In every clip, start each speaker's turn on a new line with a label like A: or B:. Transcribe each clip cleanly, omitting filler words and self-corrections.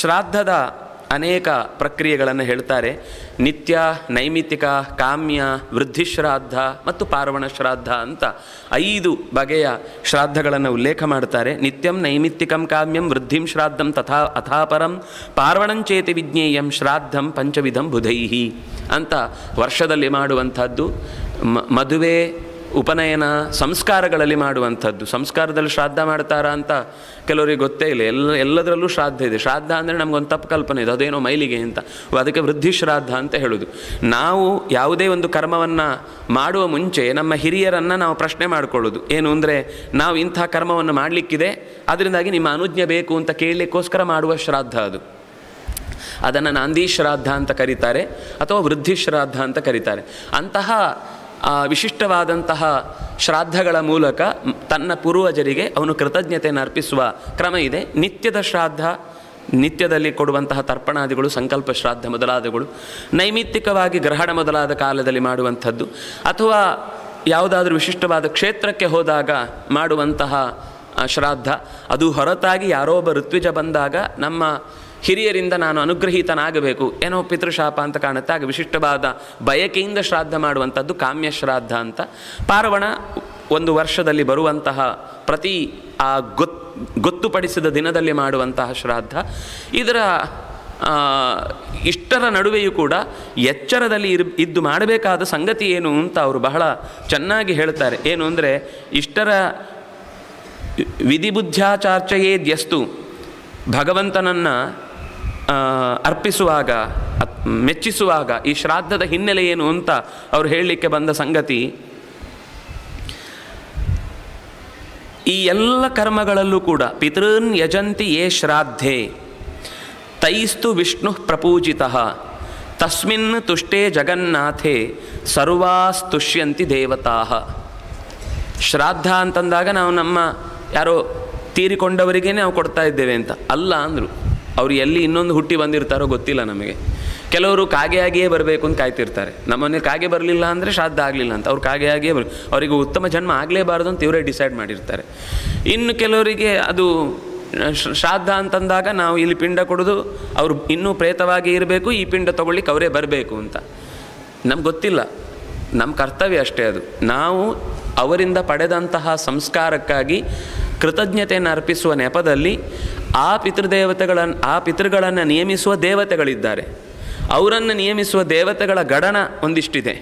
A: ಶ್ರಾದ್ದದ ಅನೇಕ ಪ್ರಕ್ರಿಯೆಗಳನ್ನು ಹೇಳ್ತಾರೆ. ನಿತ್ಯ, ನೈಮಿತ್ತಿಕ, ಕಾಮ್ಯ, ವೃದ್ಧಿಶ್ರಾದ್ದ ಮತ್ತು ಪಾರ್ವಣ ಶ್ರಾದ್ದ ಅಂತ 5 ಬಗೆಯ ಶ್ರಾದ್ದಗಳನ್ನು ಉಲ್ಲೇಖ ಮಾಡ್ತಾರೆ. ನಿತ್ಯಂ, ನೈಮಿತ್ತಿಕಂ, ಕಾಮ್ಯಂ, ವೃದ್ಧಿಂ ಶ್ರಾದ್ದಂ ತಥಾ ಅಥಾಪರಂ ಪಾರ್ವಣಂಚೇತಿ ವಿಜ್ಞೇಯಂ ಶ್ರಾದ್ದಂ ಪಂಚವಿಧಂ ಬುಧೈಹಿ ಅಂತ ವರ್ಷದಲ್ಲಿ ಮಾಡುವಂಥದ್ದು. ಮದುವೆ, ಉಪನಯನ, ಸಂಸ್ಕಾರಗಳಲ್ಲಿ ಮಾಡುವಂಥದ್ದು. ಸಂಸ್ಕಾರದಲ್ಲಿ ಶ್ರಾದ್ದ ಮಾಡ್ತಾರಾ ಅಂತ ಕೆಲವರಿಗೆ ಗೊತ್ತೇ ಇಲ್ಲ. ಎಲ್ಲದರಲ್ಲೂ ಶ್ರಾದ್ದ ಇದೆ. ಶ್ರಾದ್ದ ಅಂದರೆ ನಮಗೊಂದು ತಪ್ಪು ಕಲ್ಪನೆ ಇದೆ, ಅದೇನೋ ಮೈಲಿಗೆ ಅಂತ. ಅದಕ್ಕೆ ವೃದ್ಧಿ ಶ್ರಾದ್ದ ಅಂತ ಹೇಳೋದು. ನಾವು ಯಾವುದೇ ಒಂದು ಕರ್ಮವನ್ನು ಮಾಡುವ ಮುಂಚೆ ನಮ್ಮ ಹಿರಿಯರನ್ನು ನಾವು ಪ್ರಶ್ನೆ ಮಾಡಿಕೊಳ್ಳೋದು ಏನು ಅಂದರೆ, ನಾವು ಇಂಥ ಕರ್ಮವನ್ನು ಮಾಡಲಿಕ್ಕಿದೆ, ಅದರಿಂದಾಗಿ ನಿಮ್ಮ ಅನುಜ್ಞೆ ಬೇಕು ಅಂತ ಕೇಳಲಿಕ್ಕೋಸ್ಕರ ಮಾಡುವ ಶ್ರಾದ್ದ ಅದು. ಅದನ್ನು ನಾಂದಿ ಶ್ರಾದ್ದ ಅಂತ ಕರೀತಾರೆ ಅಥವಾ ವೃದ್ಧಿ ಶ್ರಾದ್ದ ಅಂತ ಕರೀತಾರೆ. ಅಂತಹ ವಿಶಿಷ್ಟವಾದಂತಹ ಶ್ರಾದ್ದಗಳ ಮೂಲಕ ತನ್ನ ಪೂರ್ವಜರಿಗೆ ಅವನು ಕೃತಜ್ಞತೆಯನ್ನು ಅರ್ಪಿಸುವ ಕ್ರಮ ಇದೆ. ನಿತ್ಯದ ಶ್ರಾದ್ದ, ನಿತ್ಯದಲ್ಲಿ ಕೊಡುವಂತಹ ತರ್ಪಣಾದಿಗಳು, ಸಂಕಲ್ಪ ಶ್ರಾದ್ದ ಮೊದಲಾದಗಳು. ನೈಮಿತ್ತಿಕವಾಗಿ ಗ್ರಹಣ ಮೊದಲಾದ ಕಾಲದಲ್ಲಿ ಮಾಡುವಂಥದ್ದು, ಅಥವಾ ಯಾವುದಾದ್ರೂ ವಿಶಿಷ್ಟವಾದ ಕ್ಷೇತ್ರಕ್ಕೆ ಹೋದಾಗ ಮಾಡುವಂತಹ ಶ್ರಾದ್ದ. ಅದು ಹೊರತಾಗಿ ಯಾರೋ ಒಬ್ಬ ಋತ್ವಿಜ ಬಂದಾಗ ನಮ್ಮ ಹಿರಿಯರಿಂದ ನಾನು ಅನುಗ್ರಹೀತನಾಗಬೇಕು, ಏನೋ ಪಿತೃಶಾಪ ಅಂತ ಕಾಣುತ್ತೆ, ಆಗ ವಿಶಿಷ್ಟವಾದ ಬಯಕೆಯಿಂದ ಶ್ರಾದ್ದ ಮಾಡುವಂಥದ್ದು ಕಾಮ್ಯ ಶ್ರಾದ್ದ ಅಂತ. ಪಾರ್ವಣ ಒಂದು ವರ್ಷದಲ್ಲಿ ಬರುವಂತಹ ಪ್ರತಿ ಆ ಗೊತ್ತುಪಡಿಸಿದ ದಿನದಲ್ಲಿ ಮಾಡುವಂತಹ ಶ್ರಾದ್ದ. ಇದರ ಇಷ್ಟರ ನಡುವೆಯೂ ಕೂಡ ಎಚ್ಚರದಲ್ಲಿ ಇದ್ದು ಮಾಡಬೇಕಾದ ಸಂಗತಿ ಏನು ಅಂತ ಅವರು ಬಹಳ ಚೆನ್ನಾಗಿ ಹೇಳ್ತಾರೆ. ಏನು ಅಂದರೆ, ಇಷ್ಟರ ವಿಧಿಬುದ್ಧ್ಯಾಚಾರ್ಚಯೇದ್ಯಸ್ತು, ಭಗವಂತನನ್ನು ಅರ್ಪಿಸುವಾಗ, ಮೆಚ್ಚಿಸುವಾಗ ಈ ಶ್ರಾದ್ದದ ಹಿನ್ನೆಲೆ ಏನು ಅಂತ ಅವರು ಹೇಳಲಿಕ್ಕೆ ಬಂದ ಸಂಗತಿ, ಈ ಎಲ್ಲ ಕರ್ಮಗಳಲ್ಲೂ ಕೂಡ ಪಿತೃನ್ ಯಜಂತಿ ಯೇ ಶ್ರಾದ್ಧೆ ತೈಸ್ತು ವಿಷ್ಣು ಪ್ರಪೂಜಿತಃ ತಸ್ಮಿನ್ ತುಷ್ಟೇ ಜಗನ್ನಾಥೆ ಸರ್ವಾಸ್ತುಷ್ಯಂತಿ ದೇವತಾಃ. ಶ್ರಾದ್ದ ಅಂತಂದಾಗ ನಾವು ನಮ್ಮ ಯಾರೋ ತೀರಿಕೊಂಡವರಿಗೇ ನಾವು ಕೊಡ್ತಾ ಇದ್ದೇವೆ ಅಂತ ಅಲ್ಲ ಅಂದರು. ಅವರು ಎಲ್ಲಿ ಇನ್ನೊಂದು ಹುಟ್ಟಿ ಬಂದಿರ್ತಾರೋ ಗೊತ್ತಿಲ್ಲ ನಮಗೆ. ಕೆಲವರು ಕಾಗೆಯಾಗಿಯೇ ಬರಬೇಕು ಅಂತ ಕಾಯ್ತಿರ್ತಾರೆ. ನಮ್ಮನೆ ಕಾಗೆ ಬರಲಿಲ್ಲ ಅಂದರೆ ಶ್ರಾದ್ದ ಆಗಲಿಲ್ಲ ಅಂತ. ಅವ್ರು ಕಾಗೆಯಾಗಿಯೇ ಅವರಿಗೆ ಉತ್ತಮ ಜನ್ಮ ಆಗಲೇಬಾರ್ದು ಅಂತ ಇವರೇ ಡಿಸೈಡ್ ಮಾಡಿರ್ತಾರೆ. ಇನ್ನು ಕೆಲವರಿಗೆ ಅದು ಶ್ರಾದ್ದ ಅಂತಂದಾಗ ನಾವು ಇಲ್ಲಿ ಪಿಂಡ ಕೊಡೋದು, ಅವರು ಇನ್ನೂ ಪ್ರೇತವಾಗಿ ಇರಬೇಕು, ಈ ಪಿಂಡ ತೊಗೊಳ್ಳಿಕ್ಕೆ ಅವರೇ ಬರಬೇಕು ಅಂತ ನಮ್ಗೆ ಗೊತ್ತಿಲ್ಲ. ನಮ್ಮ ಕರ್ತವ್ಯ ಅಷ್ಟೇ ಅದು. ನಾವು ಅವರಿಂದ ಪಡೆದಂತಹ ಸಂಸ್ಕಾರಕ್ಕಾಗಿ ಕೃತಜ್ಞತೆಯನ್ನು ಅರ್ಪಿಸುವ ನೆಪದಲ್ಲಿ ಆ ಪಿತೃಗಳನ್ನು ನಿಯಮಿಸುವ ದೇವತೆಗಳಿದ್ದಾರೆ. ಅವರನ್ನು ನಿಯಮಿಸುವ ದೇವತೆಗಳ ಗಣನ ಒಂದಿಷ್ಟಿದೆ.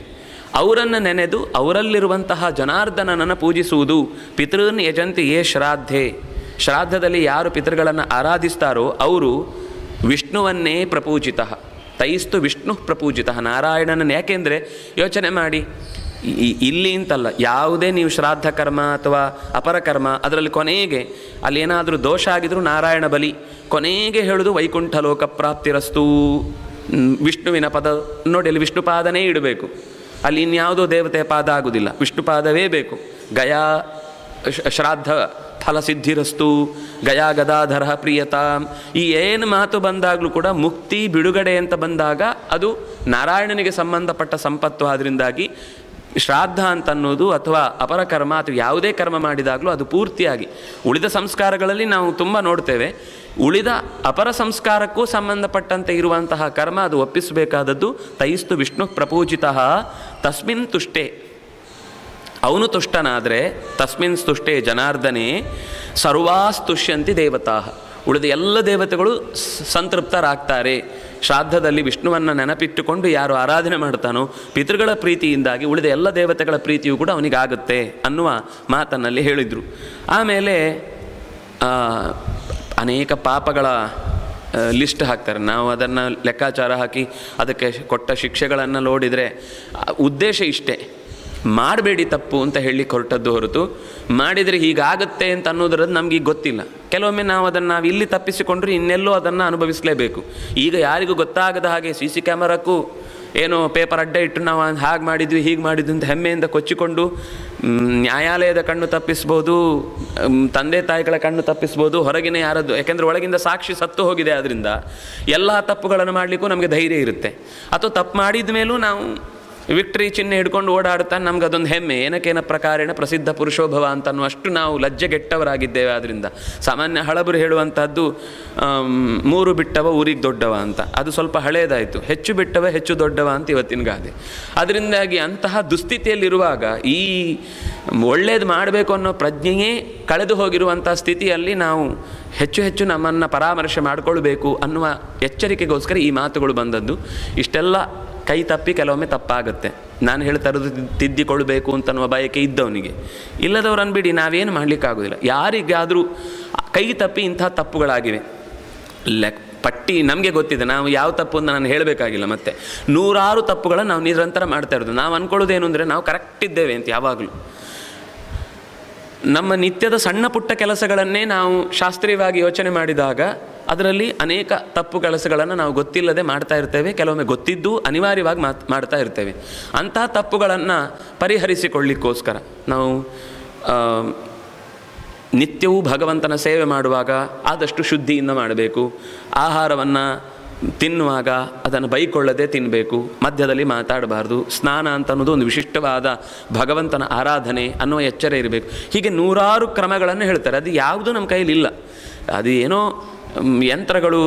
A: ಅವರನ್ನು ನೆನೆದು ಅವರಲ್ಲಿರುವಂತಹ ಜನಾರ್ದನನನ್ನು ಪೂಜಿಸುವುದು. ಪಿತೃನ್ ಯಜಂತಿ ಯೇ ಶ್ರಾದ್ಧೆ, ಶ್ರಾದ್ದದಲ್ಲಿ ಯಾರು ಪಿತೃಗಳನ್ನು ಆರಾಧಿಸ್ತಾರೋ ಅವರು ವಿಷ್ಣುವನ್ನೇ ಪ್ರಪೂಜಿತಃ. ತೈಸ್ತು ವಿಷ್ಣು ಪ್ರಪೂಜಿತಃ, ನಾರಾಯಣನನ್ನು. ಯಾಕೆಂದರೆ ಯೋಚನೆ ಮಾಡಿ, ಇಲ್ಲಿ ಅಂತಲ್ಲ, ಯಾವುದೇ ನೀವು ಶ್ರಾದ್ದ ಕರ್ಮ ಅಥವಾ ಅಪರ ಕರ್ಮ ಅದರಲ್ಲಿ ಕೊನೆಗೆ ಅಲ್ಲಿ ಏನಾದರೂ ದೋಷ ಆಗಿದ್ರೂ ನಾರಾಯಣ ಬಲಿ, ಕೊನೆಗೆ ಹೇಳೋದು ವೈಕುಂಠ ಲೋಕ ಪ್ರಾಪ್ತಿರಸ್ತು, ವಿಷ್ಣುವಿನ ಪದ ನೋಡಿ, ಅಲ್ಲಿ ವಿಷ್ಣು ಪಾದನೇ ಇಡಬೇಕು. ಅಲ್ಲಿ ಇನ್ಯಾವುದೋ ದೇವತೆಯ ಪಾದ ಆಗುವುದಿಲ್ಲ, ವಿಷ್ಣು ಪಾದವೇ ಬೇಕು. ಗಯಾ ಶ್ರಾದ್ದ ಫಲಸಿದ್ಧಿರಸ್ತು, ಗಯಾ ಗದಾಧರ ಪ್ರಿಯತಾ, ಈ ಏನು ಮಾತು ಬಂದಾಗಲೂ ಕೂಡ ಮುಕ್ತಿ ಬಿಡುಗಡೆ ಅಂತ ಬಂದಾಗ ಅದು ನಾರಾಯಣನಿಗೆ ಸಂಬಂಧಪಟ್ಟ ಸಂಪತ್ತು. ಆದ್ದರಿಂದಾಗಿ ಶ್ರಾದ್ದ ಅಂತನ್ನೋದು ಅಥವಾ ಅಪರಕರ್ಮ ಅಥವಾ ಯಾವುದೇ ಕರ್ಮ ಮಾಡಿದಾಗಲೂ ಅದು ಪೂರ್ತಿಯಾಗಿ, ಉಳಿದ ಸಂಸ್ಕಾರಗಳಲ್ಲಿ ನಾವು ತುಂಬ ನೋಡ್ತೇವೆ, ಉಳಿದ ಅಪರ ಸಂಸ್ಕಾರಕ್ಕೂ ಸಂಬಂಧಪಟ್ಟಂತೆ ಇರುವಂತಹ ಕರ್ಮ ಅದು ಒಪ್ಪಿಸಬೇಕಾದದ್ದು. ತೈಸ್ತು ವಿಷ್ಣು ಪ್ರಪೂಜಿತಃ ತಸ್ಮಿನ್ ತುಷ್ಟೇ, ಅವನು ತುಷ್ಟನಾದರೆ ತಸ್ಮಿನ್ ತುಷ್ಟೇ ಜನಾರ್ದನೇ ಸರ್ವಾಸ್ತುಷ್ಯಂತಿ ದೇವತಾ, ಉಳಿದ ಎಲ್ಲ ದೇವತೆಗಳು ಸಂತೃಪ್ತರಾಗ್ತಾರೆ. ಶ್ರಾದ್ದದಲ್ಲಿ ವಿಷ್ಣುವನ್ನು ನೆನಪಿಟ್ಟುಕೊಂಡು ಯಾರು ಆರಾಧನೆ ಮಾಡ್ತಾನೋ ಪಿತೃಗಳ ಪ್ರೀತಿಯಿಂದಾಗಿ ಉಳಿದ ಎಲ್ಲ ದೇವತೆಗಳ ಪ್ರೀತಿಯೂ ಕೂಡ ಅವನಿಗಾಗುತ್ತೆ ಅನ್ನುವ ಮಾತನ್ನಲ್ಲಿ ಹೇಳಿದರು. ಆಮೇಲೆ ಅನೇಕ ಪಾಪಗಳ ಲಿಸ್ಟ್ ಹಾಕ್ತಾರೆ. ನಾವು ಅದನ್ನು ಲೆಕ್ಕಾಚಾರ ಹಾಕಿ ಅದಕ್ಕೆ ಕೊಟ್ಟ ಶಿಕ್ಷೆಗಳನ್ನು ನೋಡಿದರೆ ಉದ್ದೇಶ ಇಷ್ಟೇ, ಮಾಡಬೇಡಿ ತಪ್ಪು ಅಂತ ಹೇಳಿ ಹೊರಟದ್ದು ಹೊರತು ಮಾಡಿದರೆ ಹೀಗಾಗುತ್ತೆ ಅಂತ ಅನ್ನೋದ್ರದ್ದು ನಮಗೀಗ ಗೊತ್ತಿಲ್ಲ. ಕೆಲವೊಮ್ಮೆ ನಾವು ಅದನ್ನು ಇಲ್ಲಿ ತಪ್ಪಿಸಿಕೊಂಡ್ರೆ ಇನ್ನೆಲ್ಲೋ ಅದನ್ನು ಅನುಭವಿಸಲೇಬೇಕು. ಈಗ ಯಾರಿಗೂ ಗೊತ್ತಾಗದ ಹಾಗೆ CC ಕ್ಯಾಮರಾಕ್ಕೂ ಏನೋ ಪೇಪರ್ ಅಡ್ಡ ಇಟ್ಟು ನಾವು ಹಾಗೆ ಮಾಡಿದ್ವಿ ಹೀಗೆ ಮಾಡಿದ್ವಿ ಅಂತ ಹೆಮ್ಮೆಯಿಂದ ಕೊಚ್ಚಿಕೊಂಡು ನ್ಯಾಯಾಲಯದ ಕಣ್ಣು ತಪ್ಪಿಸ್ಬೋದು, ತಂದೆ ತಾಯಿಗಳ ಕಣ್ಣು ತಪ್ಪಿಸ್ಬೋದು, ಹೊರಗಿನ ಯಾರದ್ದು, ಯಾಕೆಂದರೆ ಒಳಗಿಂದ ಸಾಕ್ಷಿ ಸತ್ತು ಹೋಗಿದೆ. ಆದ್ದರಿಂದ ಎಲ್ಲ ತಪ್ಪುಗಳನ್ನು ಮಾಡಲಿಕ್ಕೂ ನಮಗೆ ಧೈರ್ಯ ಇರುತ್ತೆ. ಅಥವಾ ತಪ್ಪು ಮಾಡಿದ ಮೇಲೂ ನಾವು ವಿಕ್ಟ್ರಿ ಚಿಹ್ನೆ ಹಿಡ್ಕೊಂಡು ಓಡಾಡ್ತಾನೆ, ನಮ್ಗೆ ಅದೊಂದು ಹೆಮ್ಮೆ. ಏನಕೇನ ಪ್ರಕಾರೇಣ ಪ್ರಸಿದ್ಧ ಪುರುಷೋಭವ ಅಂತನ್ನುವಷ್ಟು ನಾವು ಲಜ್ಜೆಗೆಟ್ಟವರಾಗಿದ್ದೇವೆ. ಆದ್ದರಿಂದ ಸಾಮಾನ್ಯ ಹಳಬರು ಹೇಳುವಂಥದ್ದು 3 ಬಿಟ್ಟವ ಊರಿಗೆ ದೊಡ್ಡವ ಅಂತ. ಅದು ಸ್ವಲ್ಪ ಹಳೇದಾಯಿತು. ಹೆಚ್ಚು ಬಿಟ್ಟವ ಹೆಚ್ಚು ದೊಡ್ಡವ ಅಂತ ಇವತ್ತಿನ ಗಾದೆ. ಅದರಿಂದಾಗಿ ಅಂತಹ ದುಸ್ಥಿತಿಯಲ್ಲಿರುವಾಗ ಈ ಒಳ್ಳೇದು ಮಾಡಬೇಕು ಅನ್ನೋ ಪ್ರಜ್ಞೆಯೇ ಕಳೆದು ಹೋಗಿರುವಂಥ ಸ್ಥಿತಿಯಲ್ಲಿ ನಾವು ಹೆಚ್ಚು ಹೆಚ್ಚು ನಮ್ಮನ್ನು ಪರಾಮರ್ಶೆ ಮಾಡಿಕೊಳ್ಬೇಕು ಅನ್ನುವ ಎಚ್ಚರಿಕೆಗೋಸ್ಕರ ಈ ಮಾತುಗಳು ಬಂದದ್ದು. ಇಷ್ಟೆಲ್ಲ ಕೈ ತಪ್ಪಿ ಕೆಲವೊಮ್ಮೆ ತಪ್ಪಾಗುತ್ತೆ. ನಾನು ಹೇಳ್ತಾ ಇರೋದು ತಿದ್ದಿಕೊಳ್ಬೇಕು ಅಂತನ್ನುವ ಬಯಕೆ ಇದ್ದವನಿಗೆ. ಇಲ್ಲದವ್ರನ್ನು ಬಿಡಿ, ನಾವೇನು ಮಾಡಲಿಕ್ಕಾಗೋದಿಲ್ಲ. ಯಾರಿಗಾದರೂ ಕೈ ತಪ್ಪಿ ಇಂಥ ತಪ್ಪುಗಳಾಗಿವೆ, ಪಟ್ಟಿ ನಮಗೆ ಗೊತ್ತಿದೆ. ನಾವು ಯಾವ ತಪ್ಪು ಅಂತ ನಾನು ಹೇಳಬೇಕಾಗಿಲ್ಲ. ಮತ್ತು 100 ತಪ್ಪುಗಳನ್ನು ನಾವು ನಿರಂತರ ಮಾಡ್ತಾ ಇರೋದು. ನಾವು ಅಂದ್ಕೊಳ್ಳೋದೇನು ಅಂದರೆ ನಾವು ಕರೆಕ್ಟ್ ಇದ್ದೇವೆ ಅಂತ. ಯಾವಾಗಲೂ ನಮ್ಮ ನಿತ್ಯದ ಸಣ್ಣ ಪುಟ್ಟ ಕೆಲಸಗಳನ್ನೇ ನಾವು ಶಾಸ್ತ್ರೀಯವಾಗಿ ಯೋಚನೆ ಮಾಡಿದಾಗ ಅದರಲ್ಲಿ ಅನೇಕ ತಪ್ಪು ಕೆಲಸಗಳನ್ನು ನಾವು ಗೊತ್ತಿಲ್ಲದೆ ಮಾಡ್ತಾ ಇರ್ತೇವೆ. ಕೆಲವೊಮ್ಮೆ ಗೊತ್ತಿದ್ದು ಅನಿವಾರ್ಯವಾಗಿ ಮಾಡ್ತಾ ಇರ್ತೇವೆ. ಅಂಥ ತಪ್ಪುಗಳನ್ನು ಪರಿಹರಿಸಿಕೊಳ್ಳಿಕ್ಕೋಸ್ಕರ ನಾವು ನಿತ್ಯವೂ ಭಗವಂತನ ಸೇವೆ ಮಾಡುವಾಗ ಆದಷ್ಟು ಶುದ್ಧಿಯಿಂದ ಮಾಡಬೇಕು. ಆಹಾರವನ್ನು ತಿನ್ನುವಾಗ ಅದನ್ನು ಬೈಕೊಳ್ಳದೆ ತಿನ್ನಬೇಕು. ಮಧ್ಯದಲ್ಲಿ ಮಾತಾಡಬಾರ್ದು. ಸ್ನಾನ ಅಂತ ಅನ್ನೋದು ಒಂದು ವಿಶಿಷ್ಟವಾದ ಭಗವಂತನ ಆರಾಧನೆ ಅನ್ನುವ ಎಚ್ಚರ ಇರಬೇಕು. ಹೀಗೆ 100 ಕ್ರಮಗಳನ್ನು ಹೇಳ್ತಾರೆ. ಅದು ಯಾವುದೂ ನಮ್ಮ ಕೈಲಿಲ್ಲ. ಅದು ಏನೋ ಯಂತ್ರಗಳು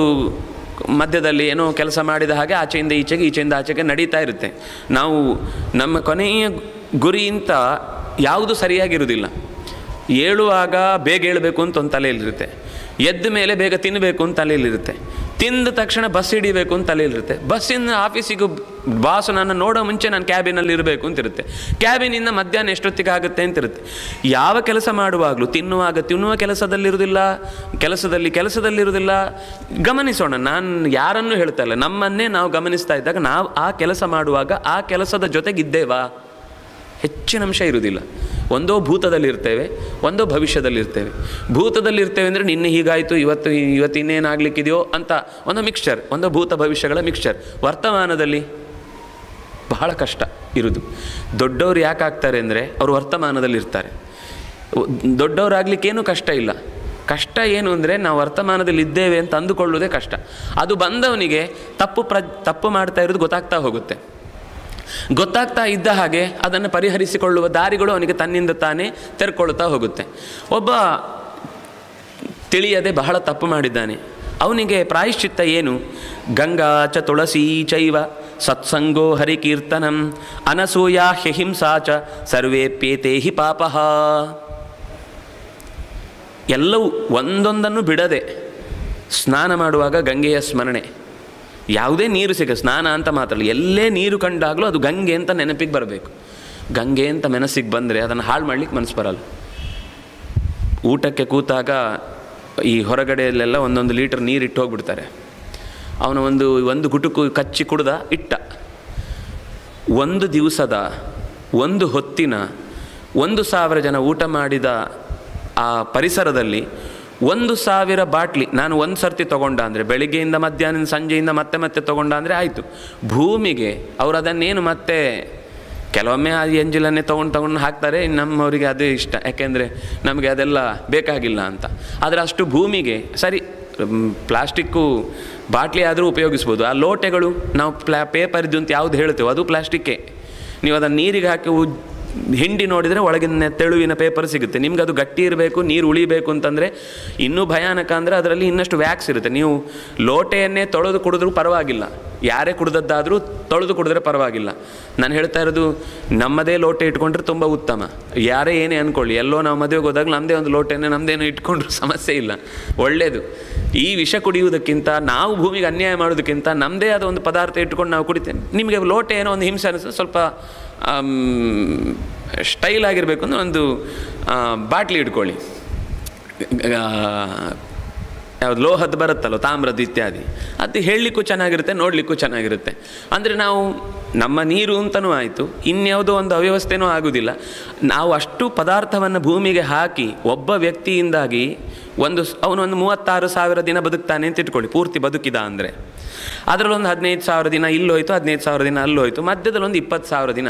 A: ಮಧ್ಯದಲ್ಲಿ ಏನೋ ಕೆಲಸ ಮಾಡಿದ ಹಾಗೆ ಆಚೆಯಿಂದ ಈಚೆಗೆ ಈಚೆಯಿಂದ ಆಚೆಗೆ ನಡೀತಾ ಇರುತ್ತೆ. ನಾವು ನಮ್ಮ ಕೊನೆಯ ಗುರಿಯಿಂದ ಯಾವುದು ಸರಿಯಾಗಿರುವುದಿಲ್ಲ. ಏಳುವಾಗ ಬೇಗ ಏಳಬೇಕು ಅಂತ ಒಂದು ತಲೆಯಲ್ಲಿರುತ್ತೆ. ಎದ್ದ ಮೇಲೆ ಬೇಗ ತಿನ್ನಬೇಕು ಅಂತ ತಲೆಯಲ್ಲಿರುತ್ತೆ. ತಿಂದ ತಕ್ಷಣ ಬಸ್ ಹಿಡಿಬೇಕು ಅಂತ ತಲೆಯಲ್ಲಿರುತ್ತೆ. ಬಸ್ಸಿಂದ ಆಫೀಸಿಗೂ ಬಾಸು ನನ್ನ ನೋಡೋ ಮುಂಚೆ ನಾನು ಕ್ಯಾಬಿನಲ್ಲಿ ಇರಬೇಕು ಅಂತಿರುತ್ತೆ. ಕ್ಯಾಬಿನಿಂದ ಮಧ್ಯಾಹ್ನ ಎಷ್ಟೊತ್ತಿಗೆ ಆಗುತ್ತೆ ಅಂತಿರುತ್ತೆ. ಯಾವ ಕೆಲಸ ಮಾಡುವಾಗಲೂ ತಿನ್ನುವಾಗ ತಿನ್ನುವ ಕೆಲಸದಲ್ಲಿರುವುದಿಲ್ಲ, ಕೆಲಸದಲ್ಲಿರುವುದಿಲ್ಲ. ಗಮನಿಸೋಣ. ನಾನು ಯಾರನ್ನೂ ಹೇಳ್ತಾ ಇಲ್ಲ, ನಮ್ಮನ್ನೇ ನಾವು ಗಮನಿಸ್ತಾ ಇದ್ದಾಗ ನಾವು ಆ ಕೆಲಸ ಮಾಡುವಾಗ ಆ ಕೆಲಸದ ಜೊತೆಗಿದ್ದೇವಾ? ಹೆಚ್ಚಿನ ಅಂಶ ಇರುವುದಿಲ್ಲ. ಒಂದೋ ಭೂತದಲ್ಲಿರ್ತೇವೆ, ಒಂದೋ ಭವಿಷ್ಯದಲ್ಲಿರ್ತೇವೆ. ಭೂತದಲ್ಲಿರ್ತೇವೆ ಅಂದರೆ ನಿನ್ನೆ ಹೀಗಾಯಿತು, ಇವತ್ತು ಇನ್ನೇನಾಗಲಿಕ್ಕಿದೆಯೋ ಅಂತ ಒಂದು ಮಿಕ್ಸ್ಚರ್, ಒಂದು ಭೂತ ಭವಿಷ್ಯಗಳ ಮಿಕ್ಸ್ಚರ್. ವರ್ತಮಾನದಲ್ಲಿ ಬಹಳ ಕಷ್ಟ ಇರುವುದು. ದೊಡ್ಡವರು ಯಾಕೆ ಆಗ್ತಾರೆ ಅಂದರೆ ಅವರು ವರ್ತಮಾನದಲ್ಲಿರ್ತಾರೆ. ದೊಡ್ಡವರಾಗಲಿಕ್ಕೇನು ಕಷ್ಟ ಇಲ್ಲ. ಕಷ್ಟ ಏನು ಅಂದರೆ ನಾವು ವರ್ತಮಾನದಲ್ಲಿ ಇದ್ದೇವೆ ಅಂತ ಅಂದುಕೊಳ್ಳೋದೇ ಕಷ್ಟ. ಅದು ಬಂದವನಿಗೆ ತಪ್ಪು ಮಾಡ್ತಾ ಇರೋದು ಗೊತ್ತಾಗ್ತಾ ಹೋಗುತ್ತೆ. ಗೊತ್ತಾಗ್ತಾ ಇದ್ದ ಹಾಗೆ ಅದನ್ನು ಪರಿಹರಿಸಿಕೊಳ್ಳುವ ದಾರಿಗಳು ಅವನಿಗೆ ತನ್ನಿಂದ ತಾನೇ ತೆರ್ಕೊಳ್ತಾ ಹೋಗುತ್ತೆ. ಒಬ್ಬ ತಿಳಿಯದೆ ಬಹಳ ತಪ್ಪು ಮಾಡಿದ್ದಾನೆ. ಅವನಿಗೆ ಪ್ರಾಯಶ್ಚಿತ್ತ ಏನು? ಗಂಗಾ ಚ ತುಳಸಿ ಚೈವ ಸತ್ಸಂಗೋ ಹರಿಕೀರ್ತನಂ ಅನಸೂಯಾ ಹ್ಯಹಿಂಸಾ ಚ ಸರ್ವೇಪ್ಯೇತೇ ಹಿ ಪಾಪಃ. ಎಲ್ಲವೂ ಒಂದೊಂದನ್ನು ಬಿಡದೆ ಸ್ನಾನ ಮಾಡುವಾಗ ಗಂಗೆಯ ಸ್ಮರಣೆ. ಯಾವುದೇ ನೀರು ಸ್ನಾನ ಅಂತ ಮಾತಾಡಲಿ, ಎಲ್ಲೇ ನೀರು ಕಂಡಾಗಲೂ ಅದು ಗಂಗೆ ಅಂತ ನೆನಪಿಗೆ ಬರಬೇಕು. ಗಂಗೆ ಅಂತ ಮನಸ್ಸಿಗೆ ಬಂದರೆ ಅದನ್ನು ಹಾಳು ಮಾಡಲಿಕ್ಕೆ ಮನಸ್ಸು ಬರಲ್ಲ. ಊಟಕ್ಕೆ ಕೂತಾಗ ಈ ಹೊರಗಡೆಯಲ್ಲೆಲ್ಲ 1 ಲೀಟರ್ ನೀರು ಇಟ್ಟು ಹೋಗ್ಬಿಡ್ತಾರೆ. ಅವನ ಒಂದು ಗುಟುಕು ಕಚ್ಚಿ ಕುಡ್ದ ಇಟ್ಟ. ಒಂದು ದಿವಸದ ಒಂದು ಹೊತ್ತಿನ 1,000 ಜನ ಊಟ ಮಾಡಿದ ಆ ಪರಿಸರದಲ್ಲಿ 1,000 ಬಾಟ್ಲಿ ನಾನು ಒಂದು ಸರ್ತಿ ತೊಗೊಂಡ ಅಂದರೆ, ಬೆಳಿಗ್ಗೆಯಿಂದ ಮಧ್ಯಾಹ್ನ ಸಂಜೆಯಿಂದ ಮತ್ತೆ ತೊಗೊಂಡ ಅಂದರೆ ಆಯಿತು. ಭೂಮಿಗೆ ಅವರು ಅದನ್ನೇನು ಮತ್ತೆ ಕೆಲವೊಮ್ಮೆ ಆ ಎಂಜಿಲನ್ನೇ ತೊಗೊಂಡು ಹಾಕ್ತಾರೆ. ನಮ್ಮವರಿಗೆ ಅದೇ ಇಷ್ಟ, ಯಾಕೆಂದರೆ ನಮಗೆ ಅದೆಲ್ಲ ಬೇಕಾಗಿಲ್ಲ ಅಂತ. ಆದರೆ ಅಷ್ಟು ಭೂಮಿಗೆ ಸರಿ. ಪ್ಲಾಸ್ಟಿಕ್ಕು ಬಾಟ್ಲಿ ಆದರೂ ಉಪಯೋಗಿಸ್ಬೋದು. ಆ ಲೋಟೆಗಳು ನಾವು ಪೇಪರ್ದು ಅಂತ ಯಾವುದು ಹೇಳ್ತೇವೆ ಅದು ಪ್ಲಾಸ್ಟಿಕ್ಕೇ. ನೀವು ಅದನ್ನು ನೀರಿಗೆ ಹಾಕಿ ಹಿಂಡಿ ನೋಡಿದರೆ ಒಳಗಿನ ತೆಳುವಿನ ಪೇಪರ್ ಸಿಗುತ್ತೆ. ನಿಮ್ಗೆ ಅದು ಗಟ್ಟಿ ಇರಬೇಕು, ನೀರು ಉಳಿಬೇಕು ಅಂತಂದರೆ ಇನ್ನೂ ಭಯಾನಕ ಅಂದರೆ ಅದರಲ್ಲಿ ಇನ್ನಷ್ಟು ವ್ಯಾಕ್ಸ್ ಇರುತ್ತೆ. ನೀವು ಲೋಟೆಯನ್ನೇ ತೊಳೆದು ಕುಡಿದ್ರೂ ಪರವಾಗಿಲ್ಲ, ಯಾರೇ ಕುಡಿದದ್ದಾದರೂ ತೊಳೆದು ಕುಡಿದ್ರೆ ಪರವಾಗಿಲ್ಲ. ನಾನು ಹೇಳ್ತಾ ಇರೋದು ನಮ್ಮದೇ ಲೋಟೆ ಇಟ್ಕೊಂಡ್ರೆ ತುಂಬ ಉತ್ತಮ. ಯಾರೇ ಏನೇ ಅಂದ್ಕೊಳ್ಳಿ, ಎಲ್ಲೋ ನಾವು ಮದುವೆಗೆ ಹೋದಾಗ ನಮ್ಮದೇ ಒಂದು ಲೋಟೆಯನ್ನೇ ನಮ್ಮದೇನೋ ಇಟ್ಕೊಂಡ್ರೂ ಸಮಸ್ಯೆ ಇಲ್ಲ, ಒಳ್ಳೆಯದು. ಈ ವಿಷ ಕುಡಿಯುವುದಕ್ಕಿಂತ, ನಾವು ಭೂಮಿಗೆ ಅನ್ಯಾಯ ಮಾಡೋದಕ್ಕಿಂತ ನಮ್ಮದೇ ಆದ ಒಂದು ಪದಾರ್ಥ ಇಟ್ಕೊಂಡು ನಾವು ಕುಡಿತೇವೆ. ನಿಮಗೆ ಲೋಟೆ ಏನೋ ಒಂದು ಹಿಂಸೆ ಅನಿಸ್ತದೆ, ಸ್ವಲ್ಪ ಸ್ಟೈಲ್ ಆಗಿರಬೇಕು ಅಂದರೆ ಒಂದು ಬಾಟ್ಲಿ ಇಟ್ಕೊಳ್ಳಿ. ಯಾವುದು ಲೋಹದ್ದು ಬರುತ್ತಲ್ಲೋ, ತಾಮ್ರದ್ದು ಇತ್ಯಾದಿ, ಅದು ಹೇಳಲಿಕ್ಕೂ ಚೆನ್ನಾಗಿರುತ್ತೆ, ನೋಡಲಿಕ್ಕೂ ಚೆನ್ನಾಗಿರುತ್ತೆ. ಅಂದರೆ ನಾವು ನಮ್ಮ ನೀರು ಅಂತಲೂ ಆಯಿತು, ಇನ್ಯಾವುದೋ ಒಂದು ಅವ್ಯವಸ್ಥೆನೂ ಆಗೋದಿಲ್ಲ. ನಾವು ಅಷ್ಟು ಪದಾರ್ಥವನ್ನು ಭೂಮಿಗೆ ಹಾಕಿ ಒಬ್ಬ ವ್ಯಕ್ತಿಯಿಂದಾಗಿ ಅವನು 36,000 ದಿನ ಬದುಕ್ತಾನೆ ಅಂತ ಇಟ್ಕೊಳ್ಳಿ, ಪೂರ್ತಿ ಬದುಕಿದ ಅಂದರೆ. ಅದರಲ್ಲೊಂದು 15,000 ದಿನ ಇಲ್ಲೋಯ್ತು, 15,000 ದಿನ ಅಲ್ಲೋಯ್ತು, ಮಧ್ಯದಲ್ಲಿ ಒಂದು 20,000 ದಿನ.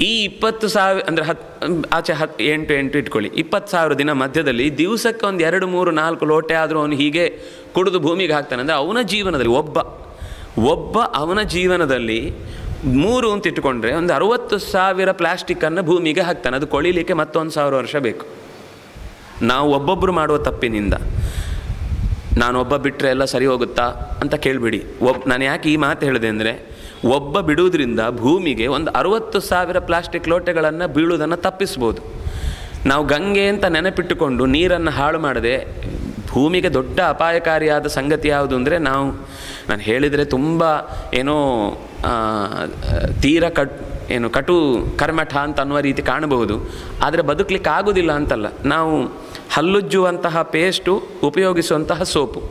A: ಈ 20,000 ಅಂದರೆ ಆಚೆ 8 ಇಟ್ಕೊಳ್ಳಿ, 20,000 ದಿನ ಮಧ್ಯದಲ್ಲಿ ದಿವಸಕ್ಕೆ ಒಂದು 2, 3, 4 ಲೋಟೆ ಆದರೂ ಅವನು ಹೀಗೆ ಕುಡಿದು ಭೂಮಿಗೆ ಹಾಕ್ತಾನೆ ಅಂದರೆ ಅವನ ಜೀವನದಲ್ಲಿ ಒಬ್ಬ ಅವನ ಜೀವನದಲ್ಲಿ 3 ಅಂತ ಇಟ್ಟುಕೊಂಡ್ರೆ ಒಂದು 60,000 ಪ್ಲಾಸ್ಟಿಕ್ಕನ್ನು ಭೂಮಿಗೆ ಹಾಕ್ತಾನೆ. ಅದು ಕೊಳಿಲಿಕ್ಕೆ ಮತ್ತೊಂದು 1000 ವರ್ಷ ಬೇಕು. ನಾವು ಒಬ್ಬೊಬ್ಬರು ಮಾಡುವ ತಪ್ಪಿನಿಂದ ನಾನೊಬ್ಬ ಬಿಟ್ಟರೆ ಎಲ್ಲ ಸರಿ ಹೋಗುತ್ತಾ ಅಂತ ಕೇಳಿಬಿಡಿ. ನಾನು ಯಾಕೆ ಈ ಮಾತು ಹೇಳಿದೆ ಅಂದರೆ, ಒಬ್ಬ ಬಿಡುವುದರಿಂದ ಭೂಮಿಗೆ ಒಂದು 60,000 ಪ್ಲಾಸ್ಟಿಕ್ ಲೋಟೆಗಳನ್ನು ಬೀಳುವುದನ್ನು ತಪ್ಪಿಸ್ಬೋದು. ನಾವು ಗಂಗೆ ಅಂತ ನೆನಪಿಟ್ಟುಕೊಂಡು ನೀರನ್ನು ಹಾಳು ಮಾಡದೆ, ಭೂಮಿಗೆ ದೊಡ್ಡ ಅಪಾಯಕಾರಿಯಾದ ಸಂಗತಿ ಯಾವುದು ಅಂದರೆ, ನಾನು ಹೇಳಿದರೆ ತುಂಬ ಏನೋ ತೀರ ಕಟು ಕರ್ಮಠ ಅಂತ ಅನ್ನುವ ರೀತಿ ಕಾಣಬಹುದು. ಆದರೆ ಬದುಕಲಿಕ್ಕೆ ಆಗೋದಿಲ್ಲ ಅಂತಲ್ಲ. ನಾವು ಹಲ್ಲುಜ್ಜುವಂತಹ ಪೇಸ್ಟು, ಉಪಯೋಗಿಸುವಂತಹ ಸೋಪು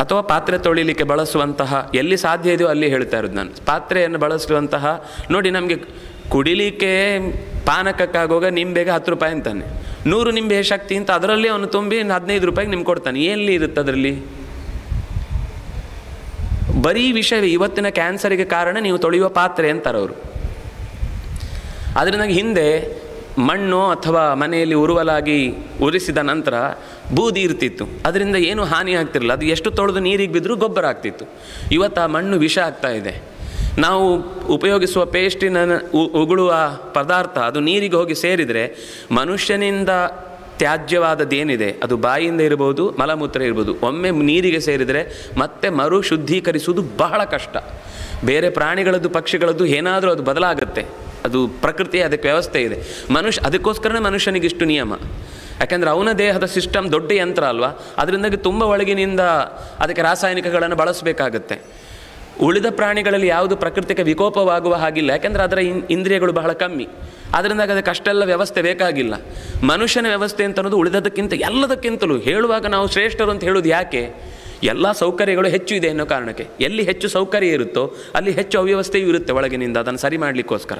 A: ಅಥವಾ ಪಾತ್ರೆ ತೊಳಿಲಿಕ್ಕೆ ಬಳಸುವಂತಹ, ಎಲ್ಲಿ ಸಾಧ್ಯ ಇದೆಯೋ ಅಲ್ಲಿ ಹೇಳ್ತಾ ಇರೋದು ನಾನು, ಪಾತ್ರೆಯನ್ನು ಬಳಸುವಂತಹ ನೋಡಿ, ನಮಗೆ ಕುಡಿಲಿಕ್ಕೆ ಪಾನಕಕ್ಕಾಗುವಾಗ ನಿಂಬೆಗೆ 10 ರೂಪಾಯಿ ಅಂತಾನೆ, 100 ನಿಂಬೆ ಶಕ್ತಿ ಅಂತ ಅದರಲ್ಲಿ ಅವನು ತುಂಬಿ 15 ರೂಪಾಯಿಗೆ ನಿಮ್ಗೆ ಕೊಡ್ತಾನೆ. ಎಲ್ಲಿ ಇರುತ್ತೆ ಅದರಲ್ಲಿ? ಬರೀ ವಿಷಯವೇ. ಇವತ್ತಿನ ಕ್ಯಾನ್ಸರಿಗೆ ಕಾರಣ ನೀವು ತೊಳೆಯುವ ಪಾತ್ರೆ ಅಂತಾರೆ ಅವರು. ಅದರಿಂದ ಹಿಂದೆ ಮಣ್ಣು ಅಥವಾ ಮನೆಯಲ್ಲಿ ಉರುವಲಾಗಿ ಉರಿಸಿದ ನಂತರ ಬೂದಿ ಇರ್ತಿತ್ತು, ಅದರಿಂದ ಏನೂ ಹಾನಿ ಆಗ್ತಿರಲಿಲ್ಲ. ಅದು ಎಷ್ಟು ತೊಳೆದು ನೀರಿಗೆ ಬಿದ್ದರೂ ಗೊಬ್ಬರ ಆಗ್ತಿತ್ತು. ಇವತ್ತು ಆ ಮಣ್ಣು ವಿಷ ಆಗ್ತಾ ಇದೆ. ನಾವು ಉಪಯೋಗಿಸುವ ಪೇಸ್ಟಿನ ಉಗುಳುವ ಪದಾರ್ಥ ಅದು ನೀರಿಗೆ ಹೋಗಿ ಸೇರಿದರೆ ಮನುಷ್ಯನಿಂದ ತ್ಯಾಜ್ಯವಾದದ್ದೇನಿದೆ ಅದು ಬಾಯಿಯಿಂದ ಇರ್ಬೋದು, ಮಲಮೂತ್ರ ಇರ್ಬೋದು, ಒಮ್ಮೆ ನೀರಿಗೆ ಸೇರಿದರೆ ಮತ್ತೆ ಮರು ಶುದ್ಧೀಕರಿಸುವುದು ಬಹಳ ಕಷ್ಟ. ಬೇರೆ ಪ್ರಾಣಿಗಳದ್ದು ಪಕ್ಷಿಗಳದ್ದು ಏನಾದರೂ ಅದು ಬದಲಾಗುತ್ತೆ, ಅದು ಪ್ರಕೃತಿಯ ಅದಕ್ಕೆ ವ್ಯವಸ್ಥೆ ಇದೆ. ಅದಕ್ಕೋಸ್ಕರನೇ ಮನುಷ್ಯನಿಗಿಷ್ಟು ನಿಯಮ. ಯಾಕೆಂದರೆ ಅವನ ದೇಹದ ಸಿಸ್ಟಮ್ ದೊಡ್ಡ ಯಂತ್ರ ಅಲ್ವಾ, ಅದರಿಂದಾಗಿ ತುಂಬ ಒಳಗಿನಿಂದ ಅದಕ್ಕೆ ರಾಸಾಯನಿಕಗಳನ್ನು ಬಳಸಬೇಕಾಗತ್ತೆ. ಉಳಿದ ಪ್ರಾಣಿಗಳಲ್ಲಿ ಯಾವುದು ಪ್ರಕೃತಿಗೆ ವಿಕೋಪವಾಗುವ ಹಾಗಿಲ್ಲ, ಯಾಕೆಂದರೆ ಅದರ ಇಂದ್ರಿಯಗಳು ಬಹಳ ಕಮ್ಮಿ. ಅದರಿಂದ ಅದಕ್ಕೆ ಅಷ್ಟೆಲ್ಲ ವ್ಯವಸ್ಥೆ ಬೇಕಾಗಿಲ್ಲ. ಮನುಷ್ಯನ ವ್ಯವಸ್ಥೆ ಅಂತ ಅನ್ನೋದು ಉಳಿದದಕ್ಕಿಂತ ಎಲ್ಲದಕ್ಕಿಂತಲೂ, ಹೇಳುವಾಗ ನಾವು ಶ್ರೇಷ್ಠರು ಅಂತ ಹೇಳೋದು ಯಾಕೆ? ಎಲ್ಲ ಸೌಕರ್ಯಗಳು ಹೆಚ್ಚು ಇದೆ ಅನ್ನೋ ಕಾರಣಕ್ಕೆ. ಎಲ್ಲಿ ಹೆಚ್ಚು ಸೌಕರ್ಯ ಇರುತ್ತೋ ಅಲ್ಲಿ ಹೆಚ್ಚು ಅವ್ಯವಸ್ಥೆಯೂ ಇರುತ್ತೆ ಒಳಗಿನಿಂದ, ಅದನ್ನು ಸರಿ ಮಾಡಲಿಕ್ಕೋಸ್ಕರ.